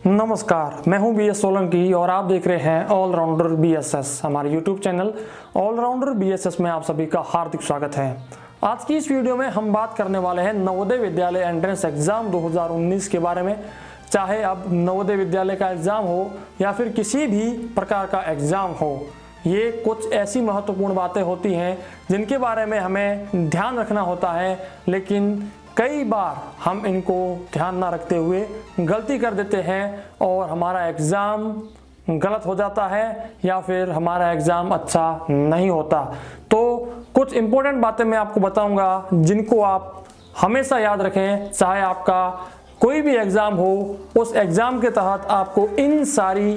नमस्कार, मैं हूं बीएस सोलंकी और आप देख रहे हैं ऑलराउंडर बीएसएस। हमारे यूट्यूब चैनल ऑलराउंडर बीएसएस में आप सभी का हार्दिक स्वागत है। आज की इस वीडियो में हम बात करने वाले हैं नवोदय विद्यालय एंट्रेंस एग्जाम 2019 के बारे में। चाहे अब नवोदय विद्यालय का एग्जाम हो या फिर किसी भी प्रकार का एग्जाम हो, ये कुछ ऐसी महत्वपूर्ण बातें होती हैं जिनके बारे में हमें ध्यान रखना होता है, लेकिन कई बार हम इनको ध्यान ना रखते हुए गलती कर देते हैं और हमारा एग्ज़ाम गलत हो जाता है या फिर हमारा एग्ज़ाम अच्छा नहीं होता। तो कुछ इम्पोर्टेंट बातें मैं आपको बताऊंगा जिनको आप हमेशा याद रखें। चाहे आपका कोई भी एग्ज़ाम हो, उस एग्ज़ाम के तहत आपको इन सारी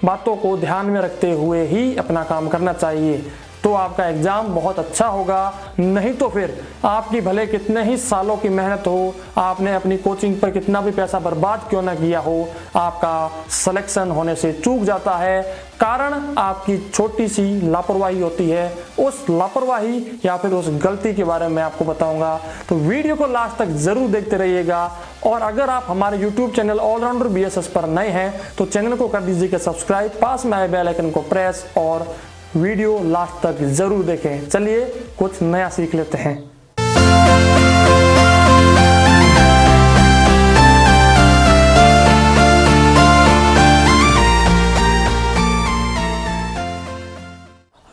बातों को ध्यान में रखते हुए ही अपना काम करना चाहिए, तो आपका एग्ज़ाम बहुत अच्छा होगा। नहीं तो फिर आपकी भले कितने ही सालों की मेहनत हो, आपने अपनी कोचिंग पर कितना भी पैसा बर्बाद क्यों ना किया हो, आपका सिलेक्शन होने से चूक जाता है। कारण आपकी छोटी सी लापरवाही होती है। उस लापरवाही या फिर उस गलती के बारे में आपको बताऊंगा, तो वीडियो को लास्ट तक जरूर देखते रहिएगा। और अगर आप हमारे यूट्यूब चैनल ऑलराउंडर बीएसएस पर नए हैं तो चैनल को कर दीजिएगा सब्सक्राइब, पास में आए बेल आइकन को प्रेस और वीडियो लास्ट तक जरूर देखें। चलिए कुछ नया सीख लेते हैं।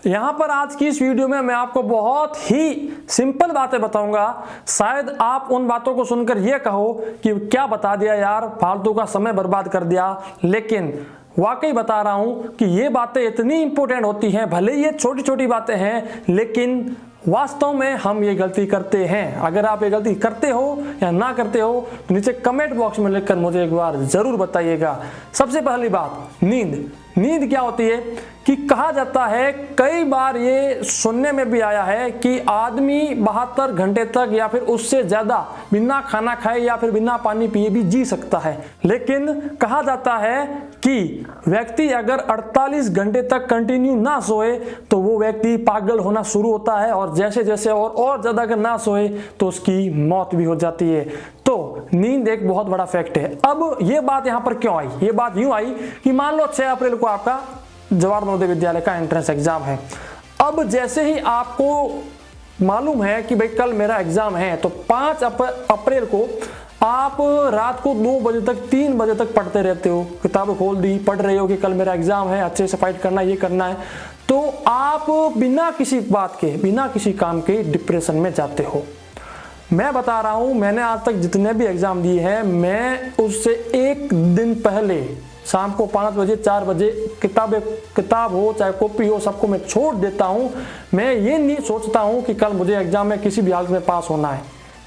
यहाँ पर आज की इस वीडियो में मैं आपको बहुत ही सिंपल बातें बताऊंगा। शायद आप उन बातों को सुनकर यह कहो कि क्या बता दिया यार, फालतू का समय बर्बाद कर दिया, लेकिन वाकई बता रहा हूं कि ये बातें इतनी इंपॉर्टेंट होती हैं। भले ये छोटी छोटी बातें हैं, लेकिन वास्तव में हम ये गलती करते हैं। अगर आप ये गलती करते हो या ना करते हो तो नीचे कमेंट बॉक्स में लिखकर मुझे एक बार जरूर बताइएगा। सबसे पहली बात, नींद क्या होती है कि कहा जाता है, कई बार ये सुनने में भी आया है कि आदमी 72 घंटे तक या फिर उससे ज्यादा बिना खाना खाए या फिर बिना पानी पिए भी जी सकता है। लेकिन कहा जाता है कि व्यक्ति अगर 48 घंटे तक कंटिन्यू ना सोए तो वो व्यक्ति पागल होना शुरू होता है, और जैसे जैसे और ज्यादा अगर ना सोए तो उसकी मौत भी हो जाती है। तो नींद एक बहुत बड़ा फैक्ट है। अब ये बात यहाँ पर क्यों आई? ये बात यूं आई कि मान लो 6 अप्रैल को आपका जवाहर नवोदय विद्यालय का एंट्रेंस एग्जाम है। अब जैसे ही आपको मालूम है कि भाई कल मेरा एग्जाम है, तो 5 अप्रैल को आप रात को 2 बजे तक 3 बजे तक पढ़ते रहते हो, किताबें खोल दी, पढ़ रहे हो कि कल मेरा एग्जाम है, अच्छे से फाइट करना, ये करना है। तो आप बिना किसी बात के, बिना किसी काम के डिप्रेशन में जाते हो। मैं बता रहा हूं, मैंने आज तक जितने भी एग्जाम दिए हैं, मैं उससे एक दिन पहले शाम को 5 बजे 4 बजे किताब हो चाहे कॉपी हो, सबको मैं छोड़ देता हूं। मैं ये नहीं सोचता हूं कि कल मुझे एग्जाम में किसी भी हालत में पास होना है।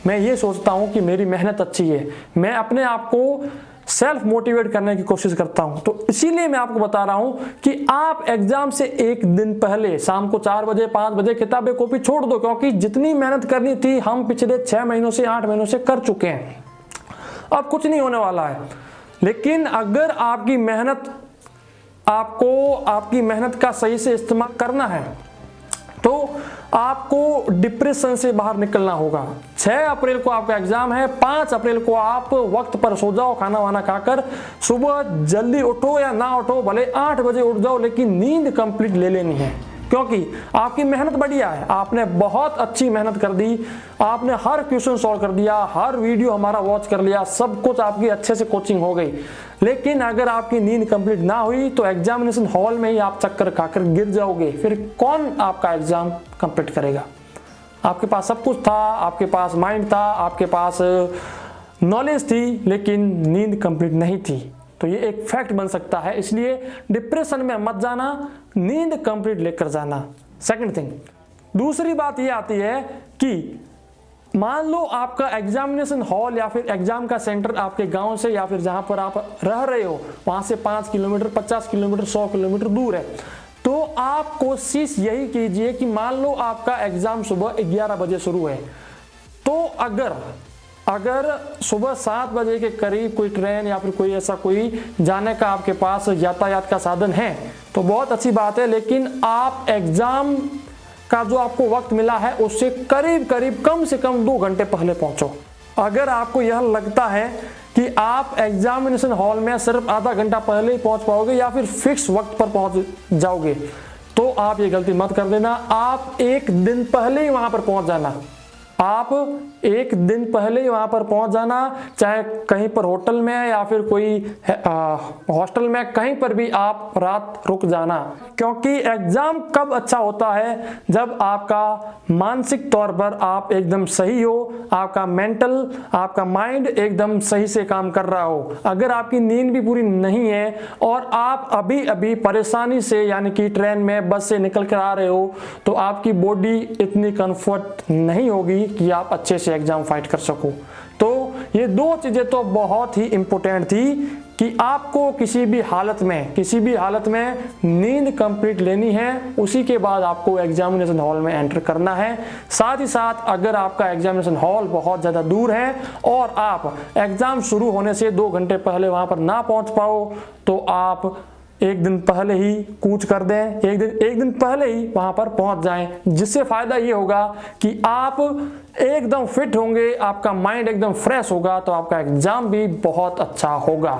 मैं ये सोचता हूं कि मेरी मेहनत अच्छी है। मैं अपने आप को सेल्फ मोटिवेट करने की कोशिश करता हूं। तो इसीलिए मैं आपको बता रहा हूं कि आप एग्जाम से एक दिन पहले शाम को 4 बजे 5 बजे किताबें कॉपी छोड़ दो, क्योंकि जितनी मेहनत करनी थी हम पिछले 6 महीनों से 8 महीनों से कर चुके हैं। अब कुछ नहीं होने वाला है। लेकिन अगर आपकी मेहनत का सही से इस्तेमाल करना है तो आपको डिप्रेशन से बाहर निकलना होगा। 6 अप्रैल को आपका एग्जाम है, 5 अप्रैल को आप वक्त पर सो जाओ, खाना वाना खाकर सुबह जल्दी उठो या ना उठो, भले 8 बजे उठ जाओ, लेकिन नींद कंप्लीट ले लेनी है। क्योंकि आपकी मेहनत बढ़िया है, आपने बहुत अच्छी मेहनत कर दी, आपने हर क्वेश्चन सॉल्व कर दिया, हर वीडियो हमारा वॉच कर लिया, सब कुछ आपकी अच्छे से कोचिंग हो गई। लेकिन अगर आपकी नींद कंप्लीट ना हुई तो एग्जामिनेशन हॉल में ही आप चक्कर खाकर गिर जाओगे। फिर कौन आपका एग्जाम कंप्लीट करेगा? आपके पास सब कुछ था, आपके पास माइंड था, आपके पास नॉलेज थी, लेकिन नींद कंप्लीट नहीं थी। तो ये एक फैक्ट बन सकता है। इसलिए डिप्रेशन में मत जाना, नींद कंप्लीट लेकर जाना। सेकंड थिंग, दूसरी बात ये आती है कि मान लो आपका एग्जामिनेशन हॉल या फिर एग्जाम का सेंटर आपके गांव से या फिर जहां पर आप रह रहे हो वहां से 5 किलोमीटर 50 किलोमीटर 100 किलोमीटर दूर है। तो आप कोशिश यही कीजिए कि मान लो आपका एग्जाम सुबह 11 बजे शुरू है, तो अगर सुबह 7 बजे के करीब कोई ट्रेन या फिर कोई ऐसा कोई जाने का आपके पास यातायात का साधन है तो बहुत अच्छी बात है। लेकिन आप एग्जाम का जो आपको वक्त मिला है उससे करीब कम से कम 2 घंटे पहले पहुंचो। अगर आपको यह लगता है कि आप एग्जामिनेशन हॉल में सिर्फ आधा घंटा पहले ही पहुंच पाओगे या फिर फिक्स वक्त पर पहुंच जाओगे, तो आप ये गलती मत कर देना। आप एक दिन पहले ही वहां पर पहुंच जाना। आप एक दिन पहले ही वहां पर पहुंच जाना, चाहे कहीं पर होटल में या फिर कोई हॉस्टल में, कहीं पर भी आप रात रुक जाना। क्योंकि एग्जाम कब अच्छा होता है, जब आपका मानसिक तौर पर आप एकदम सही हो, आपका मेंटल, आपका माइंड एकदम सही से काम कर रहा हो। अगर आपकी नींद भी पूरी नहीं है और आप अभी अभी परेशानी से, यानी कि ट्रेन में, बस से निकल कर आ रहे हो, तो आपकी बॉडी इतनी कंफर्ट नहीं होगी कि आप अच्छे से एग्जाम फाइट कर सको। तो ये दो चीजें तो बहुत ही इंपॉर्टेंट थी कि आपको किसी भी हालत में नींद कंप्लीट लेनी है, उसी के बाद आपको एग्जामिनेशन हॉल में एंटर करना है। साथ ही साथ अगर आपका एग्जामिनेशन हॉल बहुत ज़्यादा दूर है और आप एग्जाम शुरू होने से 2 घंटे पहले वहां पर ना पहुंच पाओ, तो आप एक दिन पहले ही कूच कर दें, एक दिन पहले ही वहां पर पहुंच जाएं, जिससे फायदा ये होगा कि आप एकदम फिट होंगे, आपका माइंड एकदम फ्रेश होगा, तो आपका एग्जाम भी बहुत अच्छा होगा।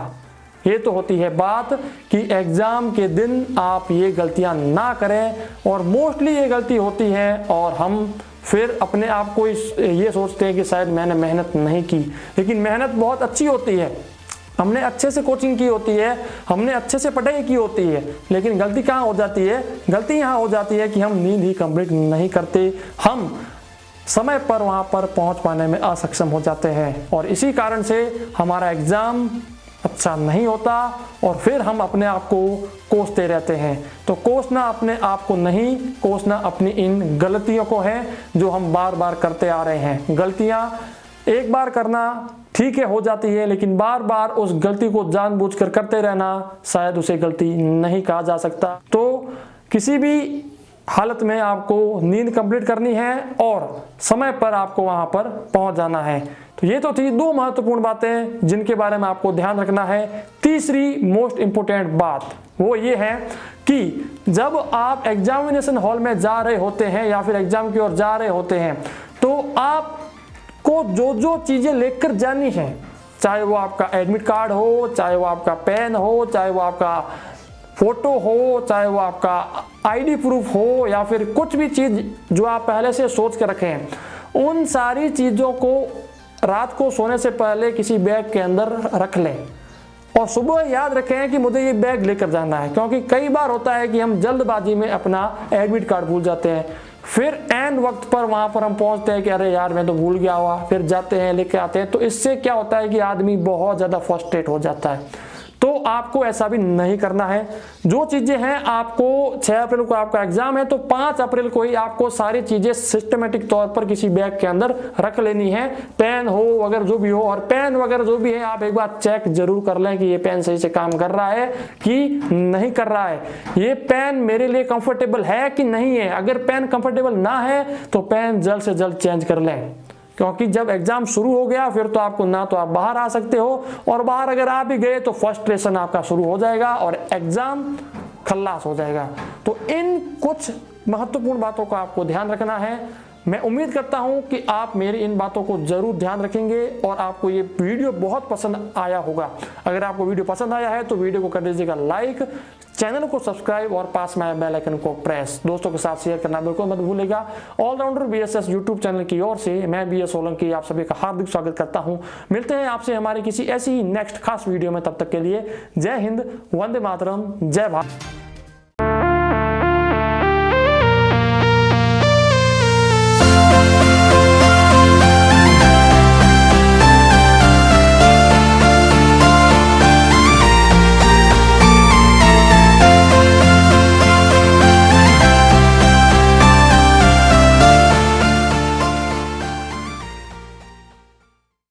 ये तो होती है बात कि एग्जाम के दिन आप ये गलतियां ना करें, और मोस्टली ये गलती होती है और हम फिर अपने आप को ये सोचते हैं कि शायद मैंने मेहनत नहीं की, लेकिन मेहनत बहुत अच्छी होती है। हमने अच्छे से कोचिंग की होती है, हमने अच्छे से पढ़ाई की होती है, लेकिन गलती कहाँ हो जाती है? गलती यहाँ हो जाती है कि हम नींद ही कंप्लीट नहीं करते, हम समय पर वहाँ पर पहुँच पाने में असक्षम हो जाते हैं, और इसी कारण से हमारा एग्ज़ाम अच्छा नहीं होता और फिर हम अपने आप को कोसते रहते हैं। तो कोसना अपने आप को नहीं, कोसना अपनी इन गलतियों को है जो हम बार बार करते आ रहे हैं। गलतियाँ एक बार करना ठीक है, हो जाती है, लेकिन बार बार उस गलती को जानबूझकर करते रहना शायद उसे गलती नहीं कहा जा सकता। तो किसी भी हालत में आपको नींद कंप्लीट करनी है और समय पर आपको वहां पर पहुंच जाना है। तो ये तो थी 2 महत्वपूर्ण बातें जिनके बारे में आपको ध्यान रखना है। तीसरी मोस्ट इंपोर्टेंट बात वो ये है कि जब आप एग्जामिनेशन हॉल में जा रहे होते हैं या फिर एग्जाम की ओर जा रहे होते हैं, तो आप को जो चीजें लेकर जानी है, चाहे वो आपका एडमिट कार्ड हो, चाहे वो आपका पेन हो, चाहे वो आपका फोटो हो, चाहे वो आपका आईडी प्रूफ हो, या फिर कुछ भी चीज जो आप पहले से सोच के रखे हैं, उन सारी चीजों को रात को सोने से पहले किसी बैग के अंदर रख लें और सुबह याद रखें कि मुझे ये बैग लेकर जाना है। क्योंकि कई बार होता है कि हम जल्दबाजी में अपना एडमिट कार्ड भूल जाते हैं, फिर एंड वक्त पर वहां पर हम पहुंचते हैं कि अरे यार मैं तो भूल गया हुआ, फिर जाते हैं लेके आते हैं। तो इससे क्या होता है कि आदमी बहुत ज्यादा फ्रस्ट्रेट हो जाता है। तो आपको ऐसा भी नहीं करना है। जो चीजें हैं, आपको 6 अप्रैल को आपका एग्जाम है, तो 5 अप्रैल को ही आपको सारी चीजें सिस्टमेटिक तौर पर किसी बैग के अंदर रख लेनी है। पेन हो वगैरह जो भी हो, और पेन वगैरह जो भी है आप एक बार चेक जरूर कर लें कि ये पेन सही से काम कर रहा है कि नहीं कर रहा है, ये पेन मेरे लिए कंफर्टेबल है कि नहीं है। अगर पेन कंफर्टेबल ना है तो पेन जल्द से जल्द चेंज कर लें, क्योंकि जब एग्जाम शुरू हो गया फिर तो आपको ना तो आप बाहर आ सकते हो, और बाहर अगर आप भी गए तो फ्रस्ट्रेशन आपका शुरू हो जाएगा और एग्जाम खल्लास हो जाएगा। तो इन कुछ महत्वपूर्ण बातों का आपको ध्यान रखना है। मैं उम्मीद करता हूं कि आप मेरी इन बातों को जरूर ध्यान रखेंगे और आपको ये वीडियो बहुत पसंद आया होगा। अगर आपको वीडियो पसंद आया है तो वीडियो को कर दीजिएगा लाइक, चैनल को सब्सक्राइब और पास में बेल आइकन को प्रेस, दोस्तों के साथ शेयर करना बिल्कुल मत भूलिएगा। ऑलराउंडर बीएसएस यूट्यूब चैनल की ओर से मैं बीएस सोलंकी आप सभी का हार्दिक स्वागत करता हूं। मिलते हैं आपसे हमारी किसी ऐसी ही नेक्स्ट खास वीडियो में, तब तक के लिए जय हिंद, वंदे मातरम, जय भारत।